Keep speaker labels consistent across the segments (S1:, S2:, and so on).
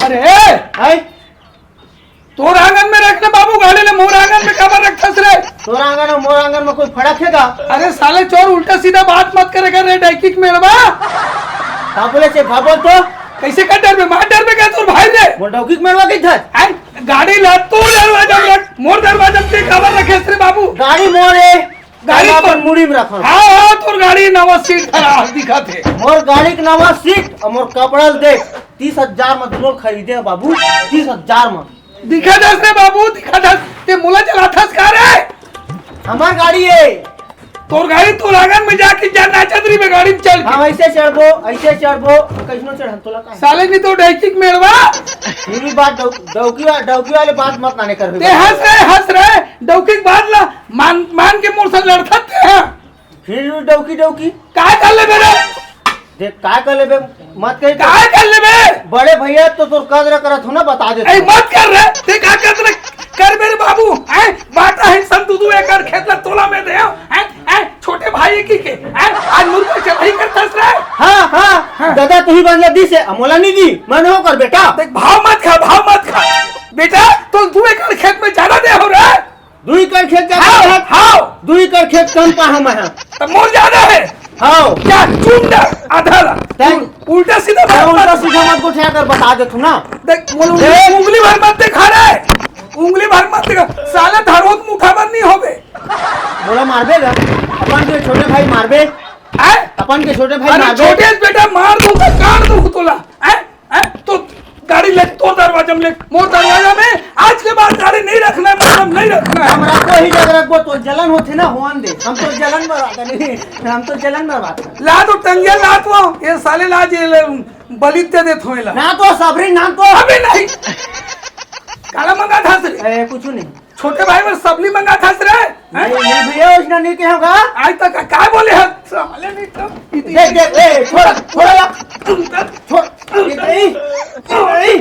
S1: अरे तोर आंगन में रखने बाबू गाड़ी ले मोर आंगन में काबर रखस रे?
S2: तोर आंगन और मोर आंगन में कोई फर्क है का?
S1: अरे साले चोर उल्टा सीधा बात मत करेगा रे डाइकिक मेरवा।
S2: का बोले छे भाबो तो
S1: कैसे का डर में मार डर में क्या तोर भाई रे?
S2: वो डाइकिक मेरवा के था
S1: गाड़ी ला तू दरवाजा में रख मोर दरवाजा पे काबर रखेस रे बाबू?
S2: गाड़ी मोरे
S1: गाड़ी
S2: पर मुड़ी में रखो।
S1: हां तोर गाड़ी नवा सीट खराब दिखा थे।
S2: मोर गाड़ी के नवा सीट और मोर कपड़ा देख 30,000 में दोनों खरीदे बाबू 30,000 में
S1: दिखा दस रे बाबू दिखा दस ते मुला चला थस का रे?
S2: हमार गाड़ी है
S1: तोर गाड़ी तोर आंगन में जाके जा नाचदरी में गाड़ी में चल
S2: हम ऐसे चढ़बो कैसनो चढ़ हम तोला का
S1: साले नहीं तो डाइकिक मेरवा।
S2: ये भी बात डौकी वाले बात मत नाने कर
S1: ते हंस रहे डौकी बात ला मान के मोर से लड़खत है
S2: फिर डौकी
S1: काय कर ले मेरे
S2: देख काय कर लेबे मत कही
S1: काय कर ले बे
S2: बड़े भैया तो तोर कदर करत हो ना बता दे
S1: ए मत कर रे ते का कर मेरे बाबू हैं बाटा है सन तू एकड़ खेत ला तोला में दे हैं छोटे भाई की के हैं आज मुर्गा चढ़ाई करतस रे।
S2: हां दादा तू ही बांधला दी से अमोला नहीं दी मैंने हो कर बेटा
S1: देख भाव मत खा बेटा तो 2 एकड़ खेत में ज्यादा दे हो रे
S2: 2 एकड़ खेत ज्यादा
S1: हां
S2: 2 एकड़ खेत कम पा हम है
S1: तो मोर ज्यादा है
S2: हां
S1: क्या चुंडा आधा ला उल्टा सीधा
S2: मत उठा कर बता दे तू ना
S1: देख उंगली भर मत दिखा रे उंगली भर मत दिखा साला धरोत मुखाबर नहीं होबे
S2: बोला मारबे गा अपन के छोटे भाई मारबे अपन के छोटे भाई मारबे
S1: छोटे बेटा मार दूं तो काट दूं तोला तो गाड़ी ले तो दरवाजा में ले मोर दरवाजा में आज के बाद गाड़ी नहीं रखना है मतलब नहीं रखना है।
S2: हमरा को ही जगह रखबो तो जलन होथे ना होन दे हम तो जलन में बात
S1: ला तो टंगिया ला तो ये साले ला जे बलित दे थोइला
S2: ना तो सबरी नाम तो
S1: अभी नहीं काला मंगा था रे
S2: कुछ नहीं
S1: छोटे भाई में सबली मंगा था रे
S2: ये भैया उसने नहीं के होगा
S1: आज तक काय बोले है साले नहीं तो
S2: देख ए छोड़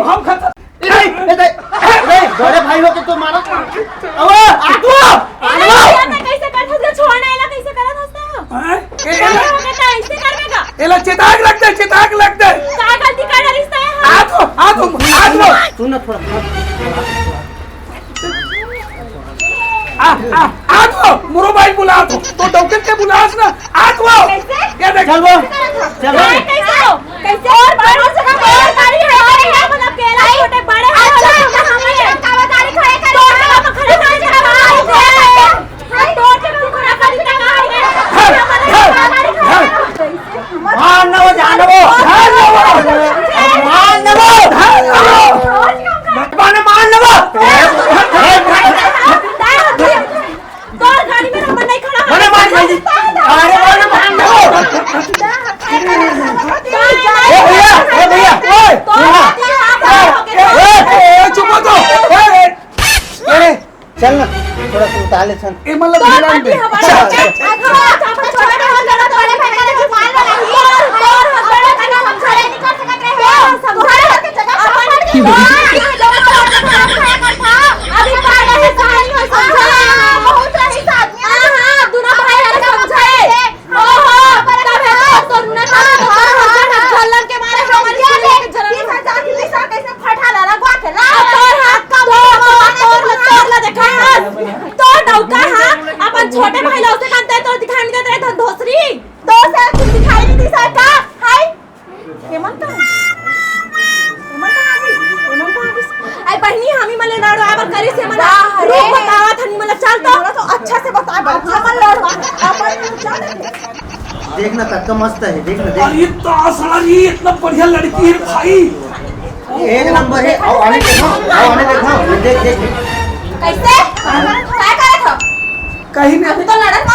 S1: हम खाता
S2: बड़े भाई हो के तो मारो
S3: कैसे कर हस छोड़ना एला कैसे करत हस ऐसे करबेगा
S1: एला चेताक लग दे
S3: का गलती कर रिश्ता है
S1: आ तो
S2: सुन ना थोड़ा
S1: आ तो मोबाइल बुला तो डॉक्टर के बुलास ना आ तो क्या देख
S2: चल वो
S3: कैसे और बड़ों से का बड़ गाड़ी है मतलब केला छोटे बड़े हैं हमारे का गाड़ी खड़े कर तो खड़े कर हां तो चलो खड़ा कर
S2: चल ना थोड़ा सा उतार ले सन
S1: ए मतलब ध्यान दे
S3: छोटे भाई लोग से कांते तो दिखाई नहीं देते रहे धोसरी तो से कुछ दिखाई नहीं दी सर का हाय हेमंत आई बहनी हमी मले लड़ो आबर करी से मला रूप बतावा थनी मला चल तो अच्छा से बता अच्छा मन लड़वा अपन चल
S2: देखना तक मस्त है देखना
S1: अरे तो साला ये इतना बढ़िया लड़की है भाई
S2: एक नंबर है आओ आने देखो देख
S3: कैसे क्या करे था
S1: कहीं नहीं
S3: अभी तो लड़त